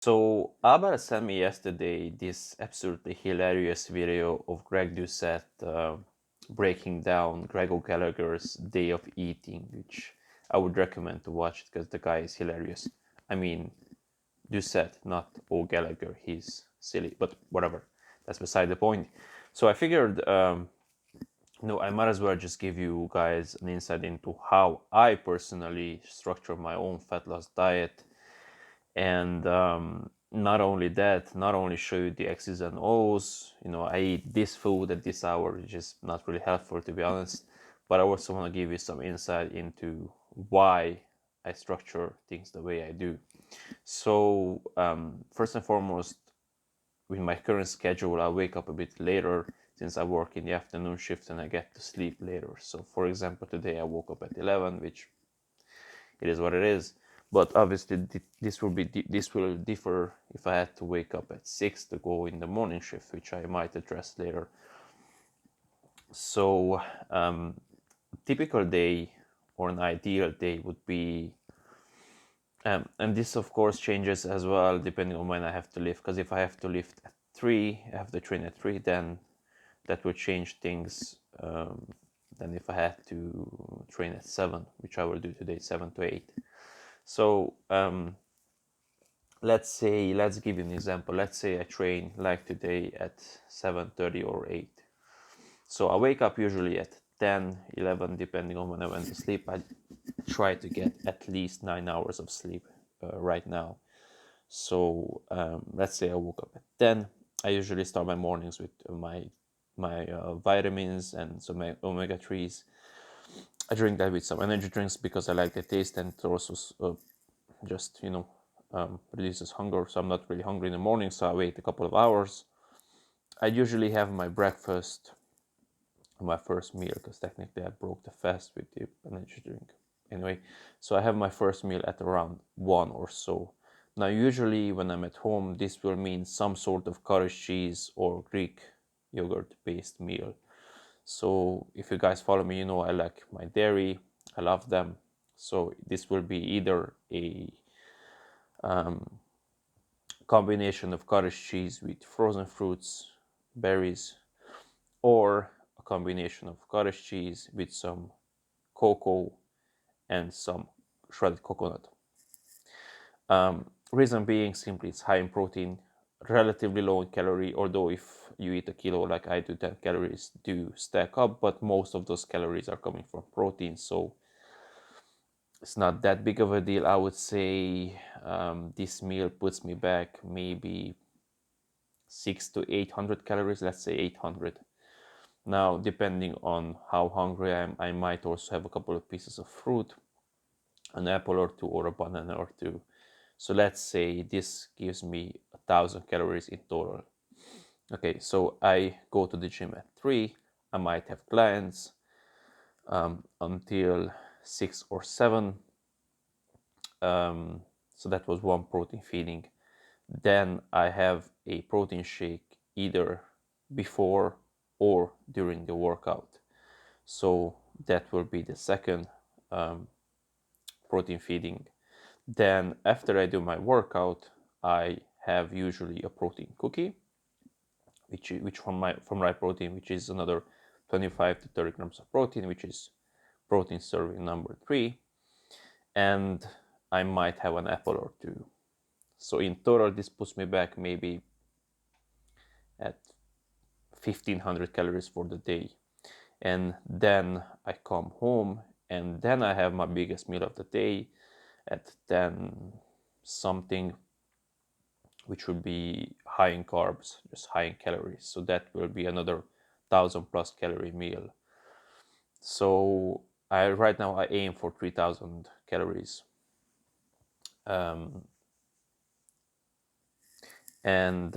So Abel sent me yesterday this absolutely hilarious video of Greg Doucette breaking down Greg O'Gallagher's Day of Eating, which I would recommend to watch because the guy is hilarious. I mean, Doucette, not O'Gallagher. He's silly, but whatever. That's beside the point. So I figured, no, I might as well just give you guys an insight into how I personally structure my own fat loss diet, and not only that, not only show you the X's and O's, I eat this food at this hour, which is not really helpful to be honest, but I also want to give you some insight into why I structure things the way I do. So first and foremost, with my current schedule, I wake up a bit later since I work in the afternoon shift and I get to sleep later. So for example, today I woke up at 11, which it is what it is. But obviously, this will differ if I had to wake up at 6 to go in the morning shift, which I might address later. So, typical day or an ideal day would be, and this of course changes as well depending on when I have to lift. Because if I have to lift at 3, I have to train at 3, then that would change things. Than if I had to train at 7, which I will do today, 7 to 8. So let's give you an example. Let's say I train like today at 7:30 or 8. So I wake up usually at 10, 11, depending on when I went to sleep. I try to get at least 9 hours of sleep right now. So let's say I woke up at 10. I usually start my mornings with my vitamins and some omega 3s. I drink that with some energy drinks because I like the taste, and it also just releases hunger. So I'm not really hungry in the morning, so I wait a couple of hours. I usually have my breakfast, my first meal, because technically I broke the fast with the energy drink. Anyway, so I have my first meal at around 1 or so. Now usually when I'm at home, this will mean some sort of cottage cheese or Greek yogurt based meal. So if you guys follow me, you know I like my dairy, I love them. So this will be either a combination of cottage cheese with frozen fruits, berries, or a combination of cottage cheese with some cocoa and some shredded coconut. Reason being, simply it's high in protein, relatively low in calorie, although if you eat a kilo like I do, 10 calories do stack up, but most of those calories are coming from protein, so it's not that big of a deal. I would say this meal puts me back maybe 600 to 800 calories, let's say 800. Now, depending on how hungry I am, I might also have a couple of pieces of fruit, an apple or two, or a banana or two. So let's say this gives me 1,000 calories in total. Okay, so I go to the gym at 3. I might have clients until 6 or 7. So that was one protein feeding. Then I have a protein shake either before or during the workout. So that will be the second protein feeding. Then after I do my workout, I have usually a protein cookie, which from my protein, which is another 25 to 30 grams of protein, which is protein serving number 3, and I might have an apple or two. So in total, this puts me back maybe at 1,500 calories for the day. And then I come home, and then I have my biggest meal of the day at 10 something, which will be high in carbs, just high in calories. So that will be another 1,000+ calorie meal. So right now I aim for 3,000 calories. And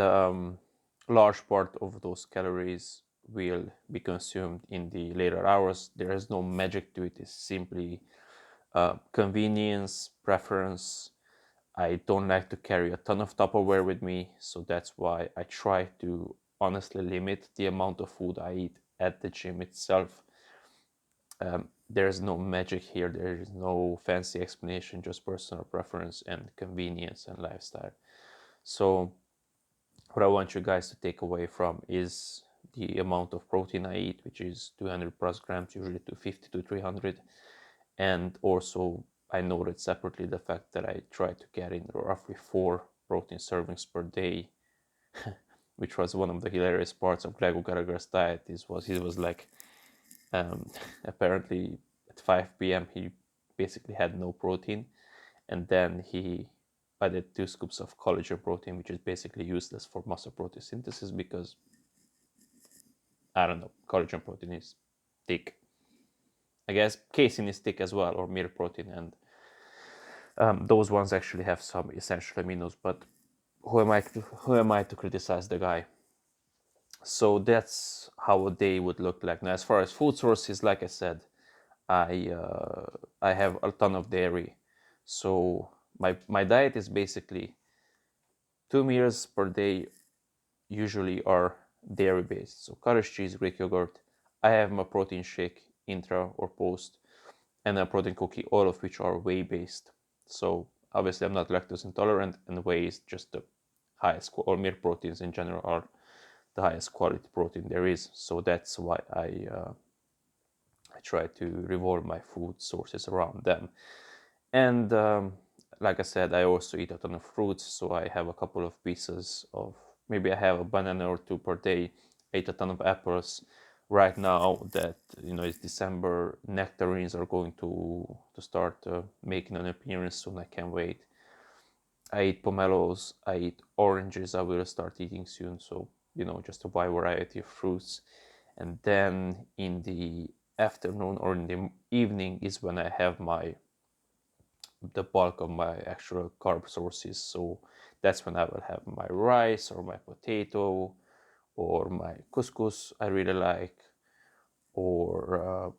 large part of those calories will be consumed in the later hours. There is no magic to it. It's simply convenience, preference. I don't like to carry a ton of Tupperware with me, so that's why I try to honestly limit the amount of food I eat at the gym itself. There's no magic here. There is no fancy explanation, just personal preference and convenience and lifestyle. So what I want you guys to take away from is the amount of protein I eat, which is 200 plus grams, usually 250 to 300. And also I noted separately the fact that I try to get in roughly 4 protein servings per day, which was one of the hilarious parts of Greg Gallagher's diet. He was like, apparently at 5 p.m. he basically had no protein, and then he added 2 scoops of collagen protein, which is basically useless for muscle protein synthesis because, I don't know, collagen protein is thick. I guess casein is thick as well, or milk protein, and those ones actually have some essential aminos. But who am I to criticize the guy? So that's how a day would look like. Now, as far as food sources, like I said, I have a ton of dairy, so my diet is basically 2 meals per day. Usually are dairy based, so cottage cheese, Greek yogurt. I have my protein shake, intra or post, and a protein cookie, all of which are whey based. So obviously I'm not lactose intolerant, and whey is just the highest, or milk proteins in general are the highest quality protein there is. So that's why I try to revolve my food sources around them. And like I said, I also eat a ton of fruits, so I have a couple of pieces of, maybe I have a banana or two per day. I eat a ton of apples. Right now that it's December, nectarines are going to start making an appearance soon. I can't wait. I eat pomelos, I eat oranges. I will start eating soon, so just a wide variety of fruits. And then in the afternoon or in the evening is when I have the bulk of my actual carb sources. So that's when I will have my rice or my potato or my couscous I really like, or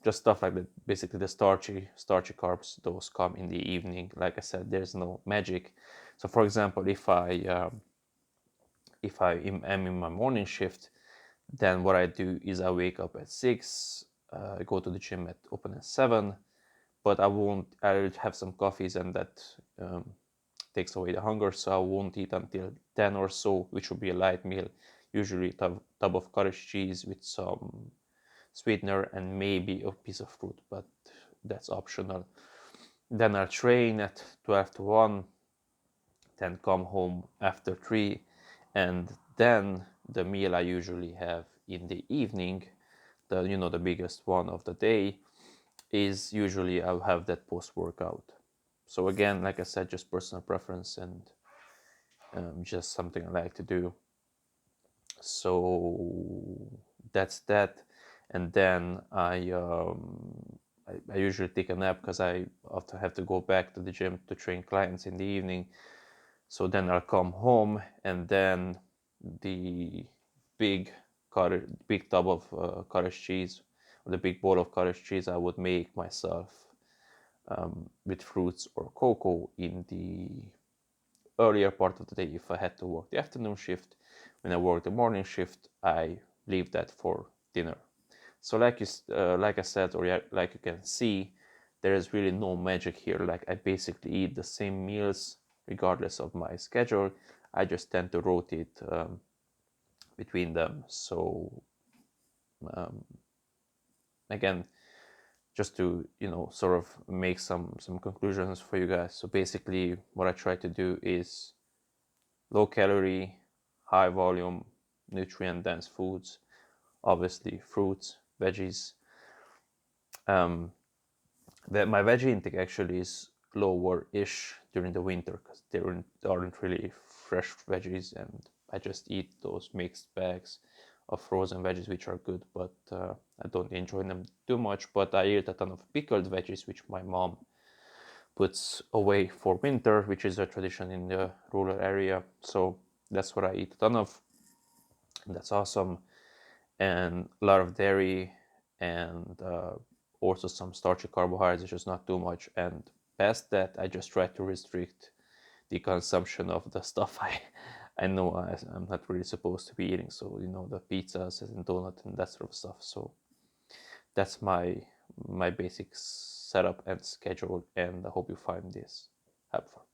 just stuff like that. Basically the starchy carbs, those come in the evening. Like I said, there's no magic. So for example, if I am in my morning shift, then what I do is I wake up at 6, I go to the gym at open at 7, but I'll have some coffees, and that takes away the hunger, so I won't eat until 10 or so, which will be a light meal, usually a tub of cottage cheese with some sweetener and maybe a piece of fruit, but that's optional. Then I'll train at 12 to 1, then come home after 3, and then the meal I usually have in the evening, the biggest one of the day, is usually I'll have that post-workout. So again, like I said, just personal preference, and just something I like to do. So that's that. And then I usually take a nap because I often have to go back to the gym to train clients in the evening. So then I'll come home, and then the big tub of cottage cheese, or the big bowl of cottage cheese, I would make myself with fruits or cocoa in the earlier part of the day if I had to work the afternoon shift. When I work the morning shift, I leave that for dinner. So like I said, or like you can see, there is really no magic here. Like I basically eat the same meals regardless of my schedule. I just tend to rotate between them. So again, just to sort of make some conclusions for you guys. So basically what I try to do is low calorie, high volume, nutrient dense foods, obviously fruits, veggies. That my veggie intake actually is lower-ish during the winter because there aren't really fresh veggies, and I just eat those mixed bags of frozen veggies, which are good, but I don't enjoy them too much. But I eat a ton of pickled veggies, which my mom puts away for winter, which is a tradition in the rural area. So that's what I eat a ton of. That's awesome. And a lot of dairy, and also some starchy carbohydrates, just not too much. And past that, I just try to restrict the consumption of the stuff I know I'm not really supposed to be eating. So the pizzas and donuts and that sort of stuff. So that's my basic setup and schedule, and I hope you find this helpful.